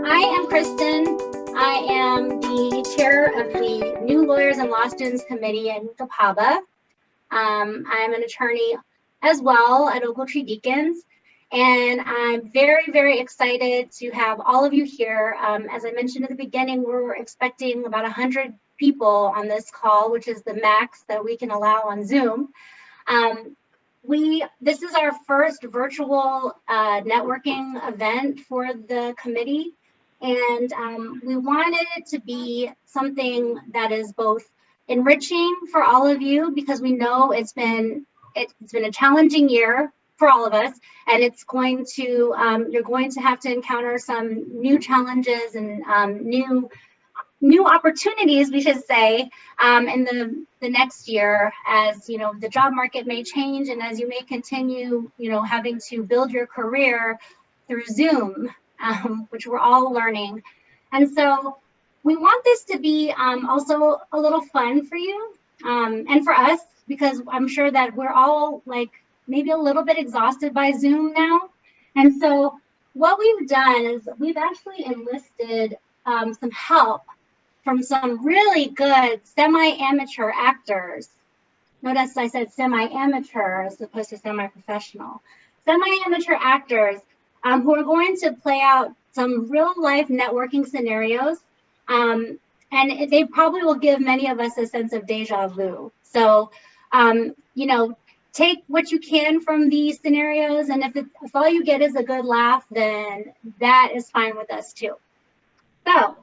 I am Kristen. I am the chair of the New Lawyers and Law Students Committee in GAPABA. I'm an attorney as well at Ogletree Deacons, and I'm very, very excited to have all of you here. As I mentioned at the beginning, we're expecting about 100 people on this call, which is the max that we can allow on Zoom. This is our first virtual networking event for the committee, and we wanted it to be something that is both enriching for all of you, because we know it's been a challenging year for all of us, and it's going to you're going to have to encounter some new challenges and new opportunities, we should say, in the next year, as you know, the job market may change, and as you may continue, having to build your career through Zoom, which we're all learning. And so we want this to be also a little fun for you and for us, because I'm sure that we're all like maybe a little bit exhausted by Zoom now. And so what we've done is we've actually enlisted some help from some really good semi-amateur actors. Notice I said semi-amateur as opposed to semi-professional. Semi-amateur actors who are going to play out some real-life networking scenarios, and they probably will give many of us a sense of deja vu. So, take what you can from these scenarios, and if all you get is a good laugh, then that is fine with us too. So,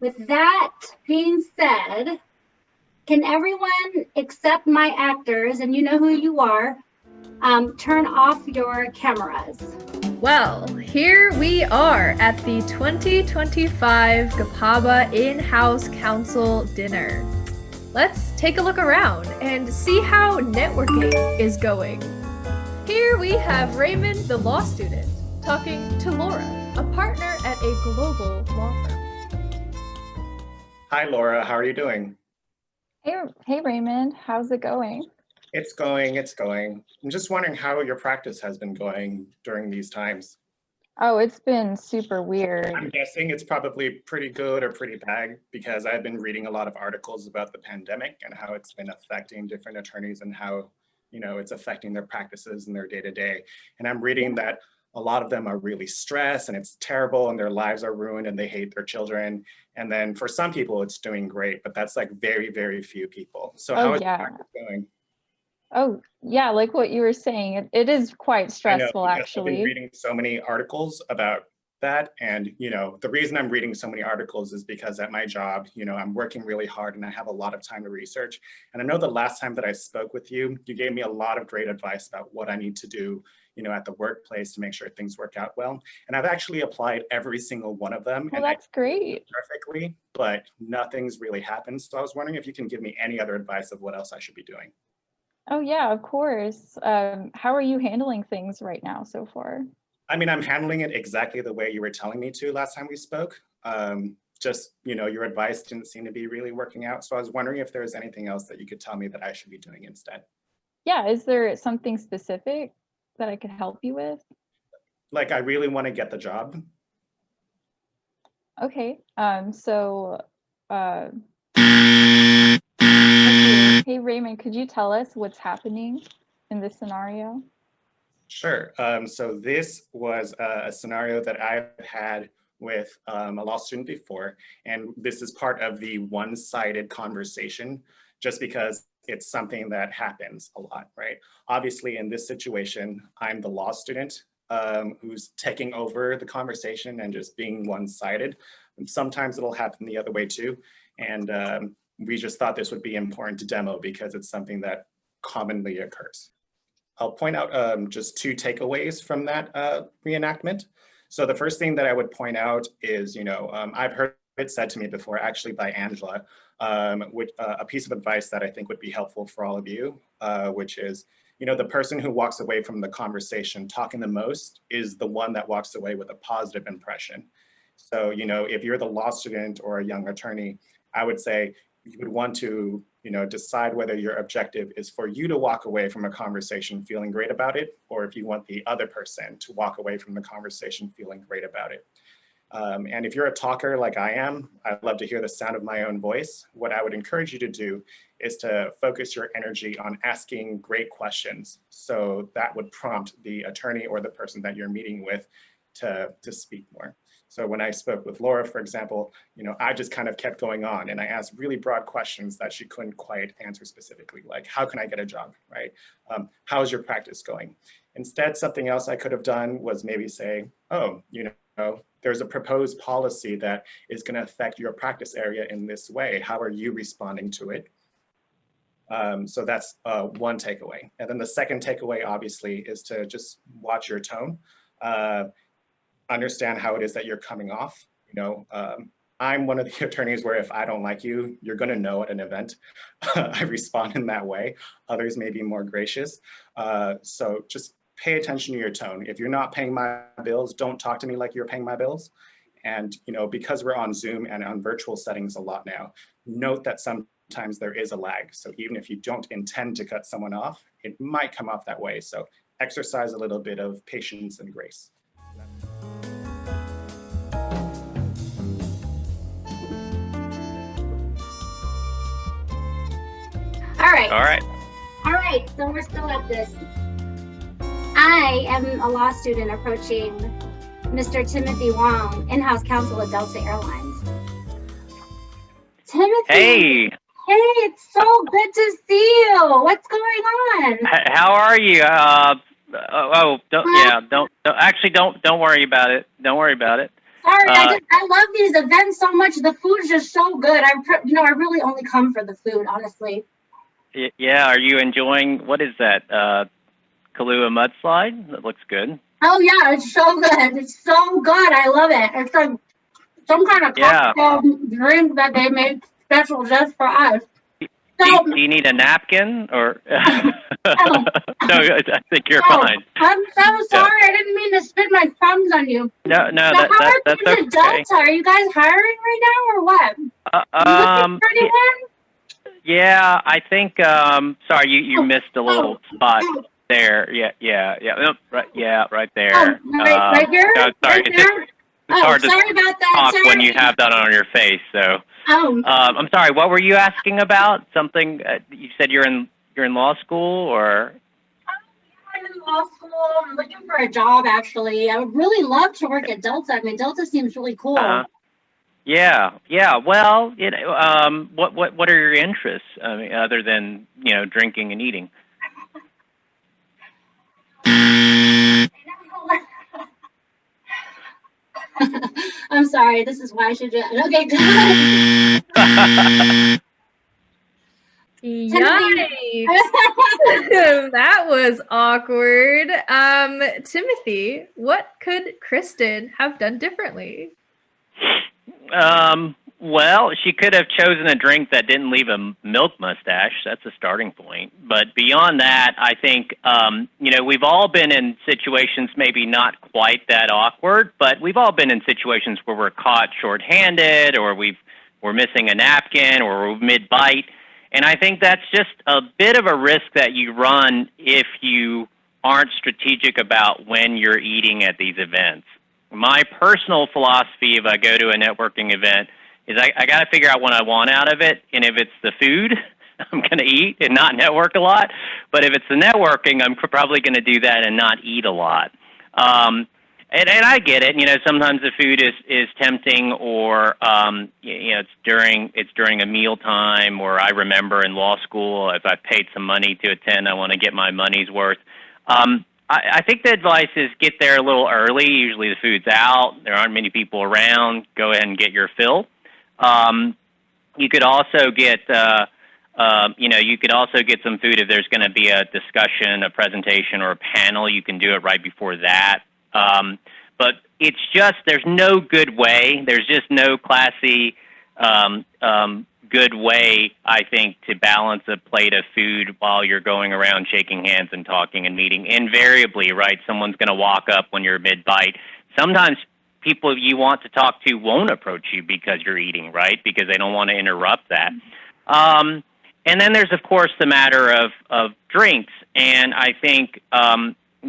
with that being said, can everyone except my actors, and you know who you are, turn off your cameras? Well, here we are at the 2025 GAPABA In-House Council Dinner. Let's take a look around and see how networking is going. Here we have Raymond, the law student, talking to Laura, a partner at a global law firm. Hi, Laura. How are you doing? Hey, Raymond. How's it going? It's going. I'm just wondering how your practice has been going during these times. Oh, it's been super weird. I'm guessing it's probably pretty good or pretty bad, because I've been reading a lot of articles about the pandemic and how it's been affecting different attorneys and how, it's affecting their practices and their day-to-day. And I'm reading that a lot of them are really stressed and it's terrible and their lives are ruined and they hate their children. And then for some people, it's doing great, but that's like very, very few people. So how is your practice going? Oh, yeah, like what you were saying, it is quite stressful, actually. I've been reading so many articles about that. And, the reason I'm reading so many articles is because at my job, I'm working really hard and I have a lot of time to research. And I know the last time that I spoke with you, you gave me a lot of great advice about what I need to do, at the workplace to make sure things work out well. And I've actually applied every single one of them. Well, that's great. Perfectly, but nothing's really happened. So I was wondering if you can give me any other advice of what else I should be doing. Oh, yeah, of course. How are you handling things right now so far? I mean, I'm handling it exactly the way you were telling me to last time we spoke. Just, your advice didn't seem to be really working out. So I was wondering if there's anything else that you could tell me that I should be doing instead. Yeah, is there something specific that I could help you with? Like, I really want to get the job. Okay, hey, Raymond, could you tell us what's happening in this scenario? Sure. So this was a scenario that I've had with a law student before, and this is part of the one-sided conversation, just because it's something that happens a lot, right? Obviously, in this situation, I'm the law student who's taking over the conversation and just being one-sided. And sometimes it'll happen the other way too. And we just thought this would be important to demo because it's something that commonly occurs. I'll point out just two takeaways from that reenactment. So the first thing that I would point out is, I've heard it said to me before, actually by Angela, a piece of advice that I think would be helpful for all of you, which is, the person who walks away from the conversation talking the most is the one that walks away with a positive impression. So, if you're the law student or a young attorney, I would say you would want to, decide whether your objective is for you to walk away from a conversation feeling great about it, or if you want the other person to walk away from the conversation feeling great about it. And if you're a talker like I am, I'd love to hear the sound of my own voice. What I would encourage you to do is to focus your energy on asking great questions. So that would prompt the attorney or the person that you're meeting with to speak more. So when I spoke with Laura, for example, I just kind of kept going on and I asked really broad questions that she couldn't quite answer specifically, like how can I get a job, right? How's your practice going? Instead, something else I could have done was maybe say, oh, there's a proposed policy that is going to affect your practice area in this way. How are you responding to it? So that's one takeaway. And then the second takeaway, obviously, is to just watch your tone, understand how it is that you're coming off. I'm one of the attorneys where if I don't like you, you're going to know at an event. I respond in that way. Others may be more gracious. So just pay attention to your tone. If you're not paying my bills, don't talk to me like you're paying my bills. And because we're on Zoom and on virtual settings a lot now, note that sometimes there is a lag. So even if you don't intend to cut someone off, it might come off that way. So exercise a little bit of patience and grace. All right, so we're still at this. I am a law student approaching Mr. Timothy Wong, in-house counsel at Delta Airlines. Timothy. Hey. Hey, it's so good to see you. What's going on? How are you? Don't worry about it. Don't worry about it. Sorry, I love these events so much. The food's just so good. I really only come for the food, honestly. Yeah, are you enjoying, what is that? Kahlua mudslide? That looks good. Oh yeah, it's so good. It's so good. I love it. It's like some kind of cocktail drink that they make special just for us. So, do you need a napkin or? No, I think you're fine. I'm so sorry. I didn't mean to spit my crumbs on you. No, so that's okay. Delta? Are you guys hiring right now or what? Looking for anyone? Yeah, I think. Sorry, you missed a little spot there. Yeah. Nope, right there. Right here. No, sorry, right there? it's hard to sorry about that. talk Sorry. when you have that on your face. So. I'm sorry. What were you asking about? Something you said you're in law school or? I'm in law school. I'm looking for a job. Actually, I would really love to work at Delta. I mean, Delta seems really cool. Yeah. Well, what are your interests? I mean, other than drinking and eating. I'm sorry. This is why I should do it. Okay. Yikes. That was awkward. Timothy, what could Kristen have done differently? Well, she could have chosen a drink that didn't leave a milk mustache. That's a starting point. But beyond that, I think, we've all been in situations maybe not quite that awkward, but we've all been in situations where we're caught shorthanded or we're missing a napkin or we're mid-bite. And I think that's just a bit of a risk that you run if you aren't strategic about when you're eating at these events. My personal philosophy if I go to a networking event is I got to figure out what I want out of it. And if it's the food, I'm going to eat and not network a lot. But if it's the networking, I'm probably going to do that and not eat a lot. And I get it. Sometimes the food is tempting or, it's during a meal time, or I remember in law school, if I paid some money to attend, I want to get my money's worth. I think the advice is get there a little early. Usually the food's out. There aren't many people around. Go ahead and get your fill. You could also get, some food if there's going to be a discussion, a presentation, or a panel. You can do it right before that. But it's just, there's no good way. There's just no classy, good way, I think, to balance a plate of food while you're going around shaking hands and talking and meeting. Invariably, right, someone's going to walk up when you're mid-bite. Sometimes people you want to talk to won't approach you because you're eating, right, because they don't want to interrupt that. And then there's, of course, the matter of drinks. And I think,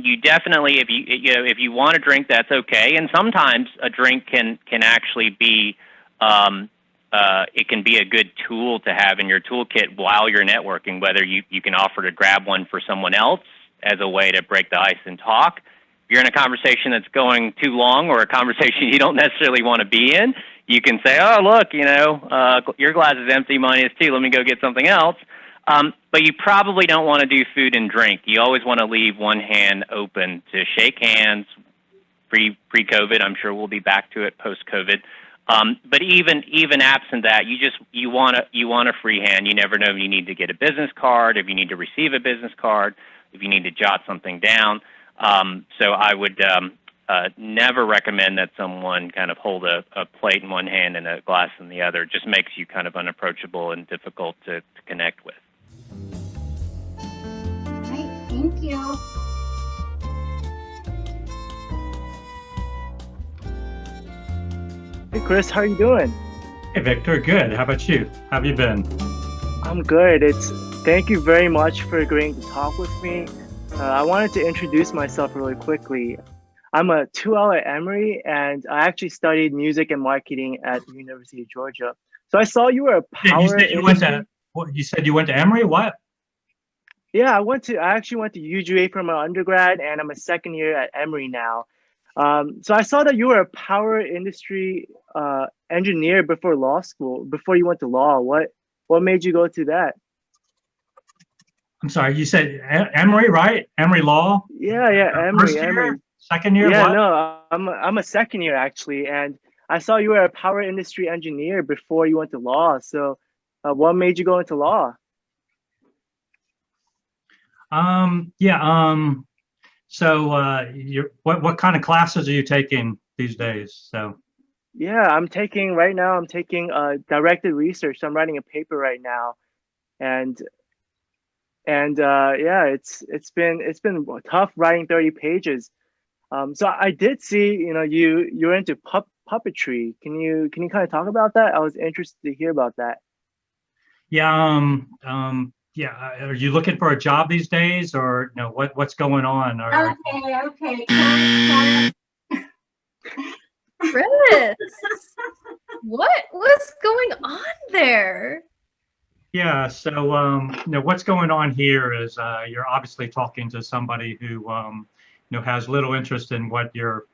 you definitely, if you want a drink, that's okay. And sometimes a drink can actually be, it can be a good tool to have in your toolkit while you're networking. Whether you can offer to grab one for someone else as a way to break the ice and talk. If you're in a conversation that's going too long or a conversation you don't necessarily want to be in, you can say, oh, look, your glass is empty, mine is too. Let me go get something else. But you probably don't want to do food and drink. You always want to leave one hand open to shake hands. Pre-COVID, I'm sure we'll be back to it post-COVID. But even absent that, you want a free hand. You never know if you need to get a business card, if you need to receive a business card, if you need to jot something down. So I would never recommend that someone kind of hold a plate in one hand and a glass in the other. It just makes you kind of unapproachable and difficult to connect with. All right, thank you. Hey Chris, how are you doing? Hey Victor, good. How about you? How have you been? I'm good. Thank you very much for agreeing to talk with me. I wanted to introduce myself really quickly. I'm a 2L at Emory, and I actually studied music and marketing at the University of Georgia. So I saw you were a power. You said you said you went to Emory? What? Yeah, I actually went to UGA for my undergrad, and I'm a second year at Emory now. So I saw that you were a power industry engineer before law school, before you went to law. What made you go to that? I'm sorry, you said Emory, right? Emory Law? Yeah, Emory. First year? Emory. Second year? Yeah, what? no, I'm a second year actually, and I saw you were a power industry engineer before you went to law. So, what made you go into law? So what kind of classes are you taking these days? So Yeah, I'm taking directed research. So I'm writing a paper right now, and yeah, it's been tough writing 30 pages. So I did see, you're into puppetry. Can you kind of talk about that? I was interested to hear about that. yeah, are you looking for a job these days, or what's going on? Okay. Cut. Chris, what was going on there? Yeah, so what's going on here is you're obviously talking to somebody who has little interest in what you're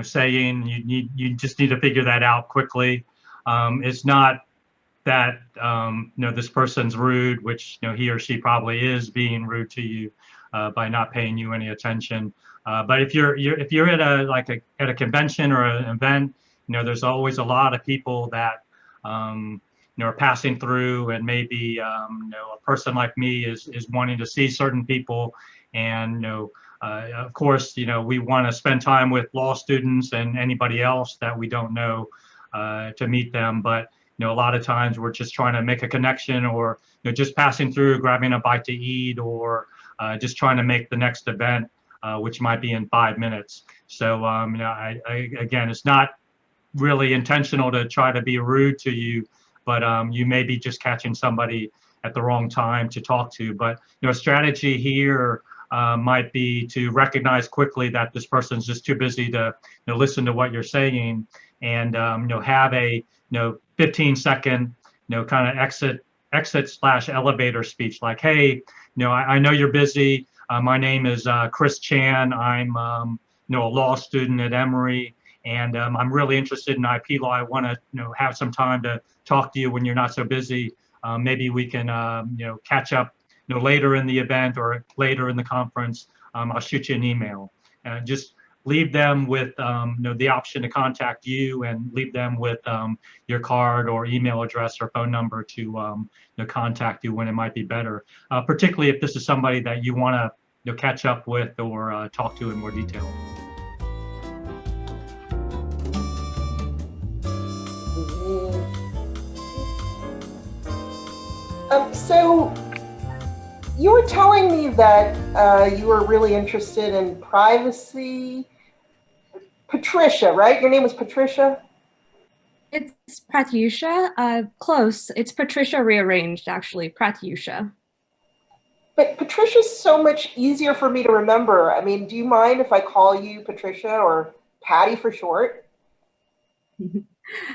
saying. You just need to figure that out quickly. It's not that this person's rude, which he or she probably is being rude to you by not paying you any attention. But if you're at a convention or an event, there's always a lot of people that are passing through, and maybe a person like me is wanting to see certain people, and of course we want to spend time with law students and anybody else that we don't know to meet them, but a lot of times we're just trying to make a connection, or just passing through, grabbing a bite to eat, or just trying to make the next event, which might be in 5 minutes. So again, it's not really intentional to try to be rude to you, but you may be just catching somebody at the wrong time to talk to. But a strategy here might be to recognize quickly that this person's just too busy to listen to what you're saying, and have a 15-second kind of exit/elevator speech, like, hey, I know you're busy. My name is Chris Chan. I'm a law student at Emory, and I'm really interested in IP law. I want to have some time to talk to you when you're not so busy. Maybe we can catch up later in the event or later in the conference. I'll shoot you an email. Just leave them with the option to contact you, and leave them with your card or email address or phone number to contact you when it might be better, particularly if this is somebody that you want to catch up with or talk to in more detail. So you were telling me that you were really interested in privacy. Patricia, right? Your name was Patricia? It's Pratyusha. Close. It's Patricia rearranged, actually. Pratyusha. But Patricia's so much easier for me to remember. I mean, do you mind if I call you Patricia or Patty for short?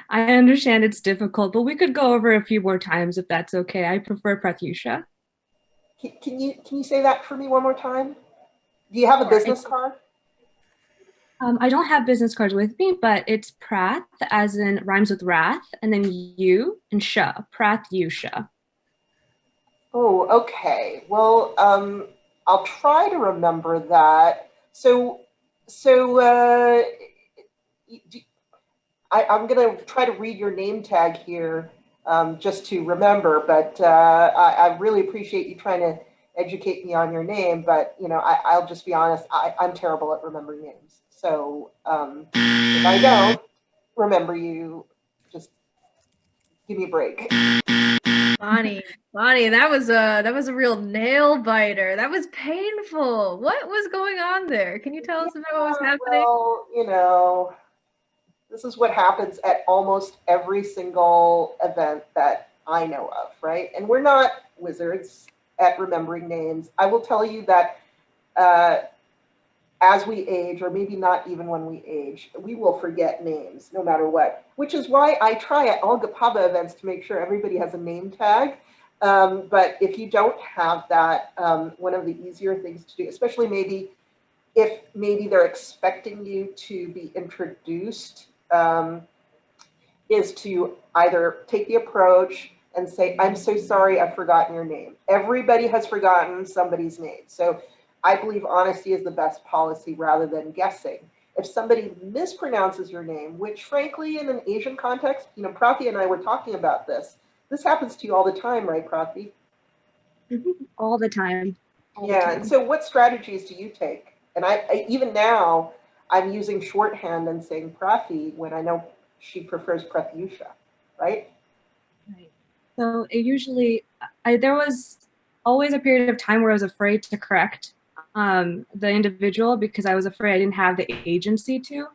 I understand it's difficult, but we could go over a few more times if that's okay. I prefer Pratyusha. Can you say that for me one more time? Do you have a Sure. business card? I don't have business cards with me, but it's Prath, as in rhymes with wrath, and then you and Sha, Pratyusha. Oh, okay. Well, I'll try to remember that. I'm going to try to read your name tag here just to remember, but I really appreciate you trying to educate me on your name, but I'll just be honest, I'm terrible at remembering names. So if I don't remember you, just give me a break. Bonnie, that was a real nail biter. That was painful. What was going on there? Can you tell us about what was happening? Well, this is what happens at almost every single event that I know of, right? And we're not wizards at remembering names. I will tell you that as we age, or maybe not even when we age, we will forget names no matter what, which is why I try at all GAPABA events to make sure everybody has a name tag. But if you don't have that, one of the easier things to do, especially maybe if they're expecting you to be introduced, is to either take the approach and say, I'm so sorry, I've forgotten your name. Everybody has forgotten somebody's name. So I believe honesty is the best policy rather than guessing. If somebody mispronounces your name, which frankly, in an Asian context, Prathi and I were talking about this. This happens to you all the time, right, Prathi? All the time. Yeah, and so what strategies do you take? And I even now, I'm using shorthand and saying Prathi when I know she prefers Pratyusha, right? Right. So it usually, there was always a period of time where I was afraid to correct the individual because I was afraid I didn't have the agency to.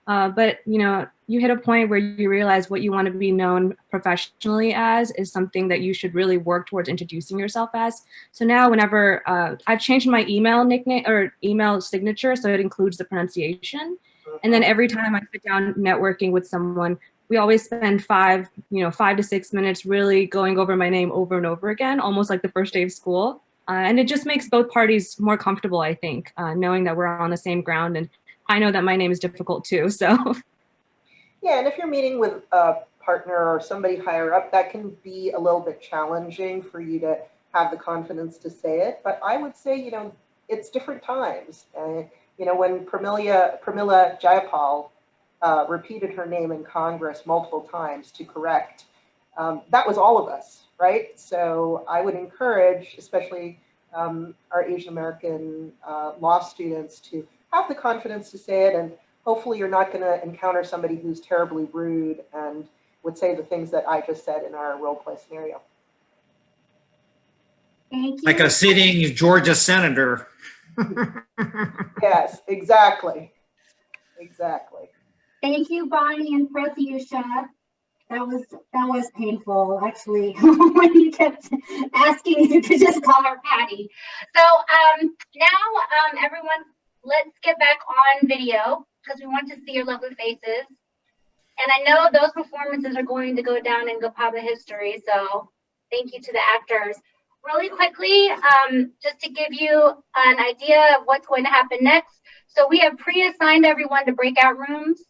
But you hit a point where you realize what you want to be known professionally as is something that you should really work towards introducing yourself as. So now whenever I've changed my email nickname or email signature so it includes the pronunciation. And then every time I sit down networking with someone, we always spend 5 to 6 minutes really going over my name over and over again, almost like the first day of school. And it just makes both parties more comfortable, I think, knowing that we're on the same ground. And I know that my name is difficult too, so. Yeah, and if you're meeting with a partner or somebody higher up, that can be a little bit challenging for you to have the confidence to say it. But I would say, it's different times. When Pramila Jayapal repeated her name in Congress multiple times to correct, that was all of us, right? So I would encourage, especially our Asian American law students, to have the confidence to say it, and hopefully you're not going to encounter somebody who's terribly rude and would say the things that I just said in our role play scenario. Thank you. Like a sitting Georgia senator. Yes, exactly. Exactly. Thank you, Bonnie and Pratyusha. That was painful, actually, when you kept asking you to just call her Patty. So now, everyone, let's get back on video because we want to see your lovely faces. And I know those performances are going to go down in GAPABA history, so thank you to the actors. Really quickly, just to give you an idea of what's going to happen next. So we have pre-assigned everyone to breakout rooms.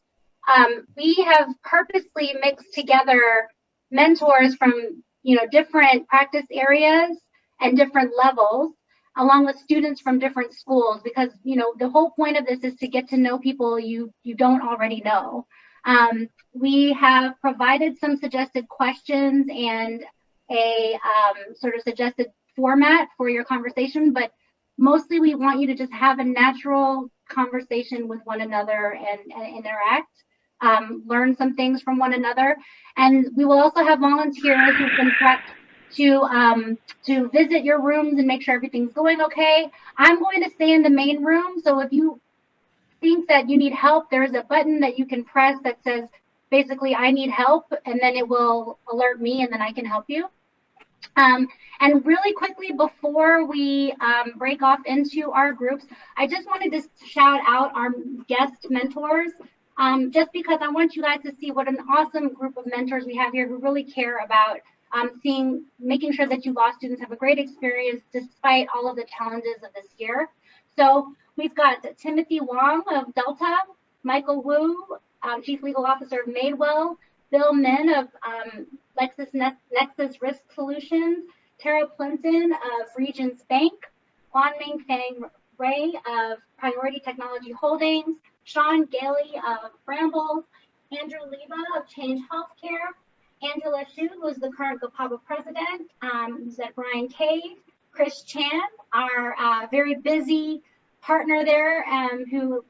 We have purposely mixed together mentors from different practice areas and different levels, along with students from different schools, because the whole point of this is to get to know people you don't already know. We have provided some suggested questions and a sort of suggested format for your conversation, but mostly we want you to just have a natural conversation with one another and interact. Learn some things from one another, and we will also have volunteers who've been prepped to visit your rooms and make sure everything's going okay. I'm going to stay in the main room, so if you think that you need help, there's a button that you can press that says basically I need help, and then it will alert me and then I can help you. And really quickly before we break off into our groups, I just wanted to shout out our guest mentors, just because I want you guys to see what an awesome group of mentors we have here who really care about making sure that you law students have a great experience despite all of the challenges of this year. So we've got Timothy Wong of Delta, Michael Wu, Chief Legal Officer of Madewell, Bill Min of Nexus Risk Solutions, Tara Plimpton of Regions Bank, Juan Ming Fang Ray of Priority Technology Holdings, Sean Gailey of Brambles, Andrew Leva of Change Healthcare, Angela Shu, who is the current GAPABA president, who's at Brian Cave, Chris Chan, our very busy partner there, who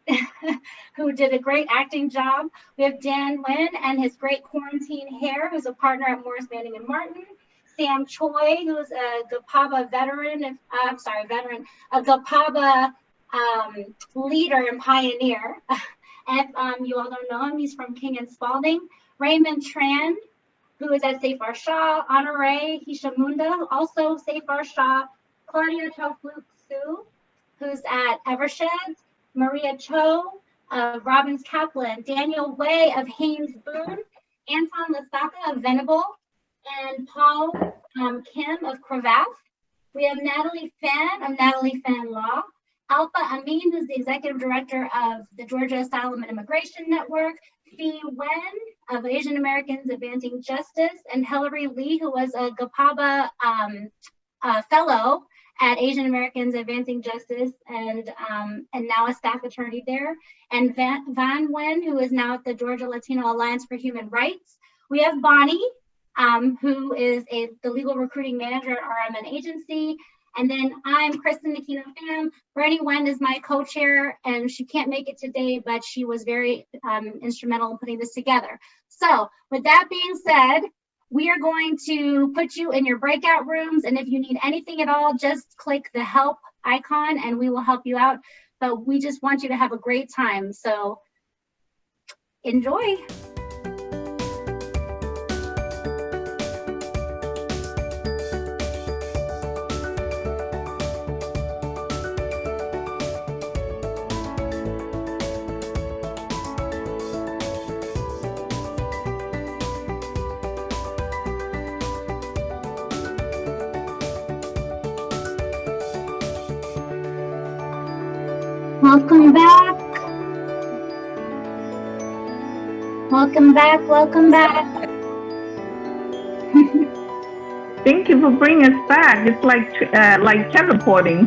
who did a great acting job. We have Dan Nguyen and his great quarantine hair, who's a partner at Morris Manning and Martin. Sam Choi, who's a GAPABA veteran, a GAPABA leader and pioneer. If you all don't know him, he's from King and Spalding. Raymond Tran, who is at Safar Shah. Honore Hishamunda, also Safar Shah. Claudia Chofluk Su, who's at Evershed. Maria Cho of Robbins Kaplan. Daniel Way of Haynes Boone. Anton Lasaka of Venable. And Paul Kim of Cravath. We have Natalie Fan of Natalie Fan Law. Alpha Amin, who's the executive director of the Georgia Asylum and Immigration Network. Fee Wen of Asian Americans Advancing Justice. And Hillary Lee, who was a GAPABA fellow at Asian Americans Advancing Justice and now a staff attorney there. And Van Wen, who is now at the Georgia Latino Alliance for Human Rights. We have Bonnie, who is the legal recruiting manager at RMN Agency. And then I'm Kristen Nakino Pham. Bernie Wen is my co-chair, and she can't make it today, but she was very instrumental in putting this together. So with that being said, we are going to put you in your breakout rooms, and if you need anything at all, just click the help icon and we will help you out. But we just want you to have a great time. So enjoy. Welcome back. Welcome back. Welcome back. Thank you for bringing us back. It's like teleporting.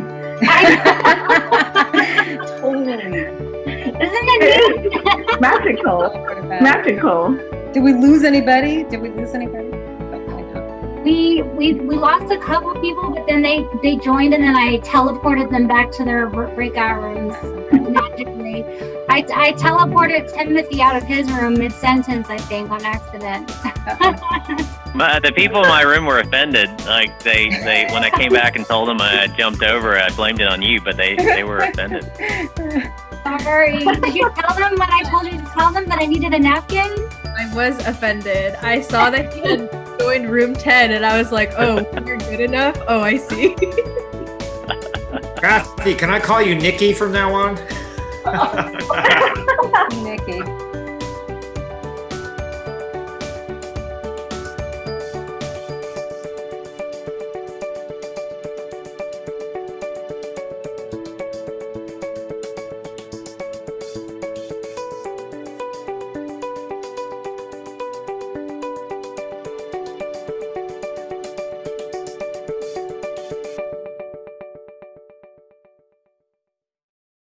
Totally. Isn't it Magical. Magical. Did we lose anybody? We lost a couple people, but then they joined, and then I teleported them back to their breakout rooms magically. I teleported Timothy out of his room mid-sentence, I think, on accident. The people in my room were offended. Like they when I came back and told them I had jumped over, I blamed it on you, but they were offended. Sorry. Did you tell them when I told you to tell them that I needed a napkin? I was offended. I saw that he had joined room 10 and I was like, oh, you're good enough? Oh, I see. Kathy, can I call you Nikki from now on? Nikki.